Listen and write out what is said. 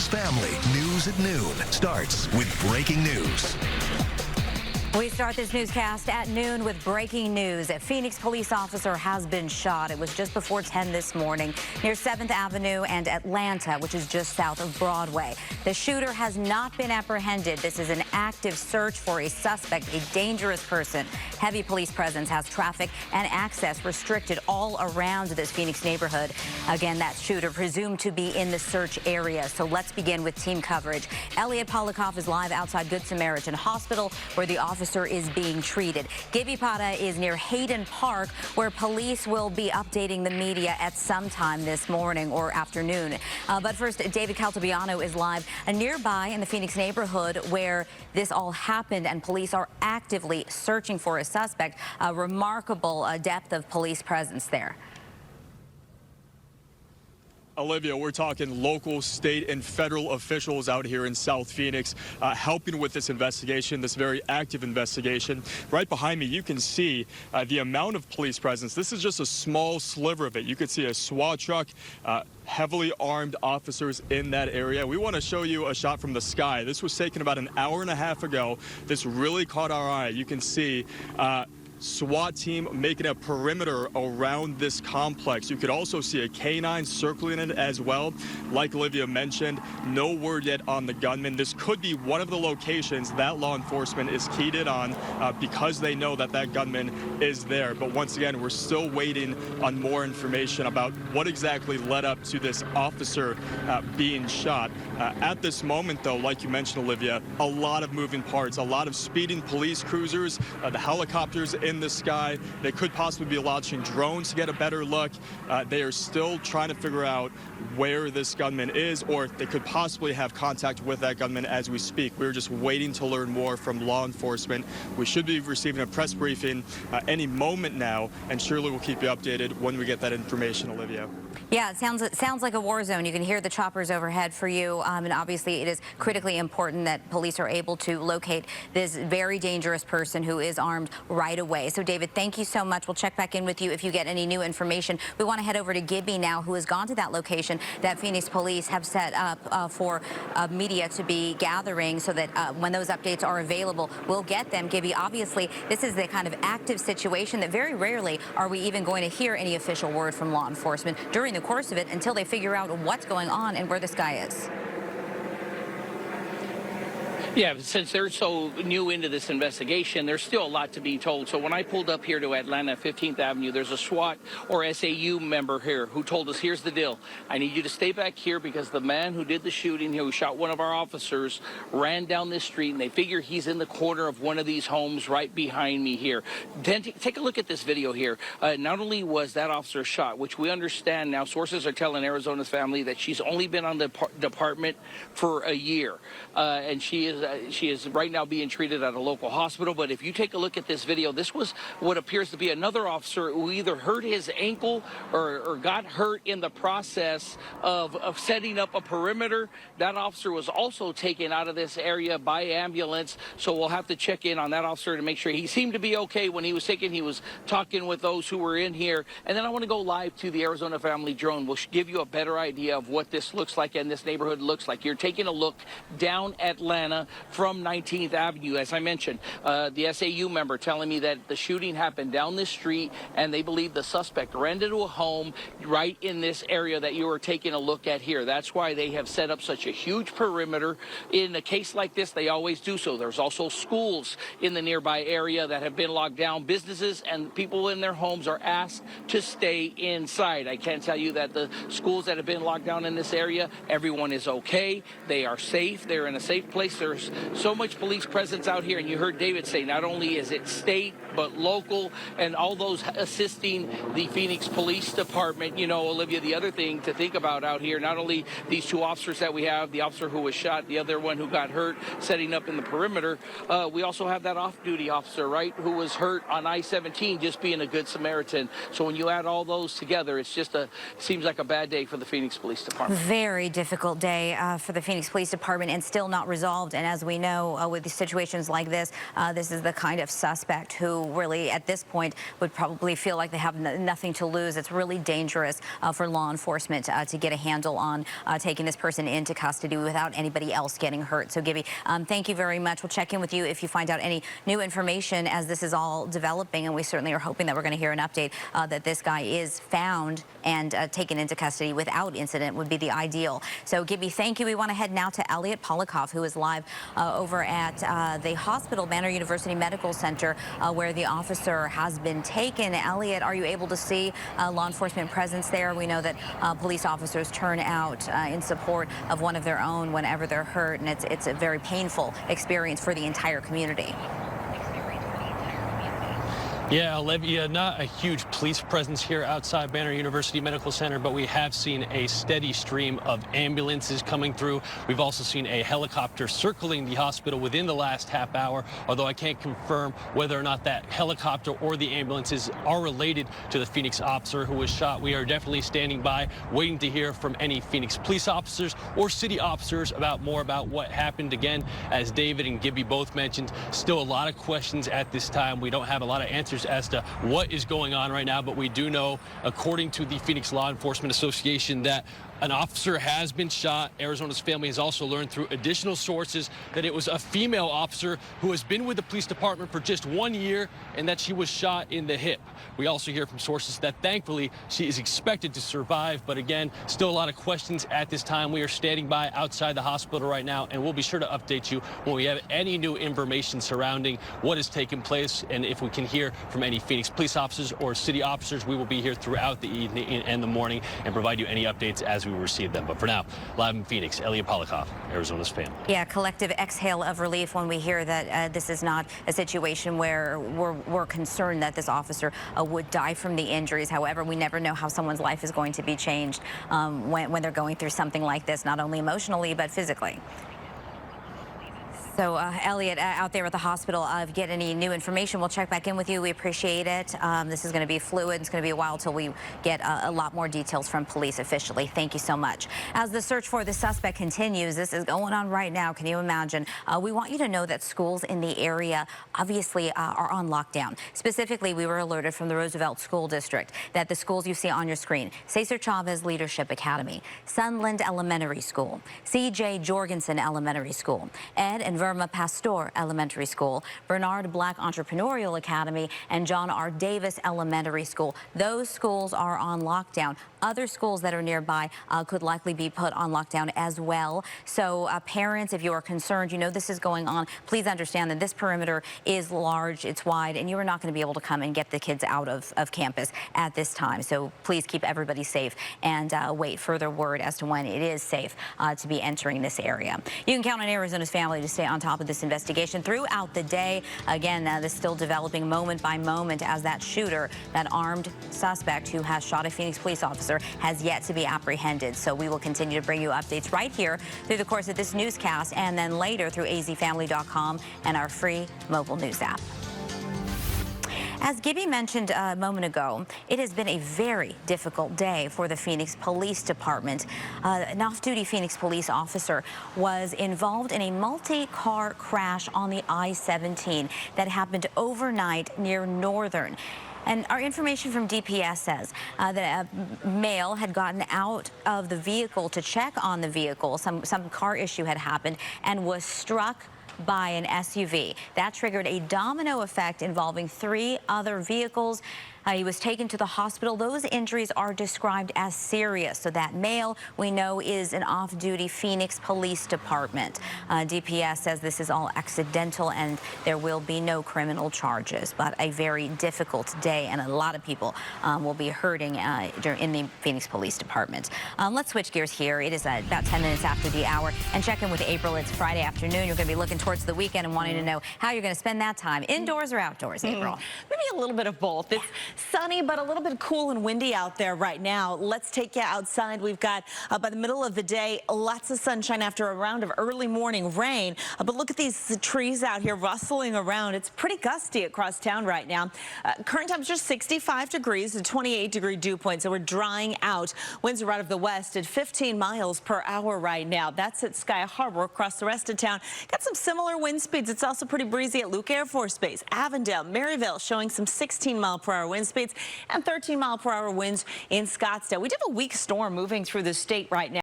Arizona's family. News at noon starts with breaking news. We start this newscast at noon with breaking news. A Phoenix police officer has been shot. It was just before 10 this morning near 7th Avenue and Atlanta, which is just south of Broadway. The shooter has not been apprehended. This is an active search for a suspect, a dangerous person. Heavy police presence has traffic and access restricted all around this Phoenix neighborhood. Again, that shooter presumed to be in the search area. So let's begin with team coverage. Elliot Polikoff is live outside Good Samaritan Hospital, where the officer is being treated. Gibby Pata is near Hayden Park, where police will be updating the media at some time this morning or afternoon. But first, David Caltabiano is live nearby in the Phoenix neighborhood where this all happened, and police are actively searching for a suspect. A remarkable depth of police presence there. Olivia, we're talking local, state, and federal officials out here in South Phoenix helping with this investigation, this very active investigation. Right behind me, you can see the amount of police presence. This is just a small sliver of it. You could see a SWAT truck, heavily armed officers in that area. We want to show you a shot from the sky. This was taken about an hour and a half ago. This really caught our eye. You can see SWAT team making a perimeter around this complex. You could also see a K9 circling it as well. Like Olivia mentioned, no word yet on the gunman. This could be one of the locations that law enforcement is keyed in on because they know that that gunman is there. But once again, we're still waiting on more information about what exactly led up to this officer being shot. At this moment, though, like you mentioned, Olivia, a lot of moving parts, a lot of speeding police cruisers, the helicopters in the sky. They could possibly be launching drones to get a better look. They are still trying to figure out where this gunman is, or they could possibly have contact with that gunman as we speak. We're just waiting to learn more from law enforcement. We should be receiving a press briefing any moment now, and surely we'll keep you updated when we get that information, Olivia. Yeah, it sounds like a war zone. You can hear the choppers overhead for you, and obviously it is critically important that police are able to locate this very dangerous person who is armed right away. So, David, thank you so much. We'll check back in with you if you get any new information. We want to head over to Gibby now, who has gone to that location that Phoenix police have set up for media to be gathering, so that when those updates are available, we'll get them. Gibby, obviously, this is the kind of active situation that very rarely are we even going to hear any official word from law enforcement during the course of it until they figure out what's going on and where this guy is. Yeah, since they're so new into this investigation, there's still a lot to be told. So when I pulled up here to Atlanta 15th Avenue, there's a SWAT or SAU member here who told us, here's the deal. I need you to stay back here because the man who did the shooting, who shot one of our officers, ran down this street, and they figure he's in the corner of one of these homes right behind me here. Then take a look at this video here. Not only was that officer shot, which we understand now, sources are telling Arizona's family that she's only been on the department for a year, and she is right now being treated at a local hospital. But if you take a look at this video, this was what appears to be another officer who either hurt his ankle or got hurt in the process of setting up a perimeter. That officer was also taken out of this area by ambulance, so we'll have to check in on that officer to make sure. He seemed to be okay when he was taken. He was talking with those who were in here. And then I want to go live to the Arizona Family drone. We'll give you a better idea of what this looks like and this neighborhood looks like. You're taking a look down Atlanta from 19th Avenue. As I mentioned, the SAU member telling me that the shooting happened down this street, and they believe the suspect ran into a home right in this area that you are taking a look at here. That's why they have set up such a huge perimeter. In a case like this, they always do so. There's also schools in the nearby area that have been locked down. Businesses and people in their homes are asked to stay inside. I can tell you that the schools that have been locked down in this area, everyone is okay. They are safe. They're in a safe place. There's so much police presence out here, and you heard David say not only is it state but local, and all those assisting the Phoenix Police Department. You know, Olivia, the other thing to think about out here, not only these two officers that we have, the officer who was shot, the other one who got hurt setting up in the perimeter, we also have that off-duty officer, right, who was hurt on I-17 just being a good Samaritan. So when you add all those together, it's just seems like a bad day for the Phoenix Police Department. Very difficult day for the Phoenix Police Department, and still not resolved. And as we know, with situations like this, this is the kind of suspect who really, at this point, would probably feel like they have nothing to lose. It's really dangerous for law enforcement to get a handle on taking this person into custody without anybody else getting hurt. So, Gibby, thank you very much. We'll check in with you if you find out any new information as this is all developing, and we certainly are hoping that we're going to hear an update that this guy is found and taken into custody without incident would be the ideal. So, Gibby, thank you. We want to head now to Elliot Polikoff, who is live over at the hospital, Banner University Medical Center, where the officer has been taken. Elliot, are you able to see law enforcement presence there? We know that police officers turn out in support of one of their own whenever they're hurt, and it's a very painful experience for the entire community. Yeah, Olivia, not a huge police presence here outside Banner University Medical Center, but we have seen a steady stream of ambulances coming through. We've also seen a helicopter circling the hospital within the last half hour, although I can't confirm whether or not that helicopter or the ambulances are related to the Phoenix officer who was shot. We are definitely standing by, waiting to hear from any Phoenix police officers or city officers about more about what happened. Again, as David and Gibby both mentioned, still a lot of questions at this time. We don't have a lot of answers as to what is going on right now, but we do know, according to the Phoenix Law Enforcement Association, that an officer has been shot. Arizona's family has also learned through additional sources that it was a female officer who has been with the police department for just 1 year and that she was shot in the hip. We also hear from sources that thankfully she is expected to survive, but again, still a lot of questions at this time. We are standing by outside the hospital right now, and we'll be sure to update you when we have any new information surrounding what has taken place, and if we can hear from any Phoenix police officers or city officers, we will be here throughout the evening and the morning and provide you any updates as we receive them. But for now, live in Phoenix, Elliot Polikoff, Arizona's family. Yeah, collective exhale of relief when we hear that this is not a situation where we're concerned that this officer would die from the injuries. However, we never know how someone's life is going to be changed when they're going through something like this, not only emotionally, but physically. So, Elliot, out there at the hospital, get any new information, we'll check back in with you. We appreciate it. This is going to be fluid. It's going to be a while till we get a lot more details from police officially. Thank you so much. As the search for the suspect continues, this is going on right now. Can you imagine? We want you to know that schools in the area obviously are on lockdown. Specifically, we were alerted from the Roosevelt School District that the schools you see on your screen, Cesar Chavez Leadership Academy, Sunland Elementary School, C.J. Jorgensen Elementary School, Ed and Verma Pastor Elementary School, Bernard Black Entrepreneurial Academy, and John R. Davis Elementary School. Those schools are on lockdown. Other schools that are nearby could likely be put on lockdown as well. So parents, if you are concerned, you know this is going on, please understand that this perimeter is large, it's wide, and you are not going to be able to come and get the kids out of campus at this time. So please keep everybody safe and wait further word as to when it is safe to be entering this area. You can count on Arizona's family to stay on top of this investigation throughout the day. Again, this is still developing moment by moment as that shooter, that armed suspect who has shot a Phoenix police officer, has yet to be apprehended. So we will continue to bring you updates right here through the course of this newscast and then later through azfamily.com and our free mobile news app. As Gibby mentioned a moment ago, it has been a very difficult day for the Phoenix Police Department. An off-duty Phoenix police officer was involved in a multi-car crash on the I-17 that happened overnight near Northern. And our information from DPS says that a male had gotten out of the vehicle to check on the vehicle. Some car issue had happened and was struck by an SUV. That triggered a domino effect involving 3 other vehicles. He was taken to the hospital. Those injuries are described as serious. So that male, we know, is an off-duty Phoenix Police Department. DPS says this is all accidental and there will be no criminal charges. But a very difficult day, and a lot of people will be hurting in the Phoenix Police Department. Let's switch gears here. It is about 10 minutes after the hour. And check in with April. It's Friday afternoon. You're going to be looking towards the weekend and wanting to know how you're going to spend that time, indoors or outdoors, April. Maybe a little bit of both. It's sunny, but a little bit cool and windy out there right now. Let's take you outside. We've got, by the middle of the day, lots of sunshine after a round of early morning rain. But look at these trees out here rustling around. It's pretty gusty across town right now. Current temperature 65 degrees, a 28-degree dew point, so we're drying out. Winds are out of the west at 15 miles per hour right now. That's at Sky Harbor. Across the rest of town, got some similar wind speeds. It's also pretty breezy at Luke Air Force Base. Avondale, Maryville showing some 16-mile-per-hour wind speeds and 13-mile-per-hour winds in Scottsdale. We do have a weak storm moving through the state right now.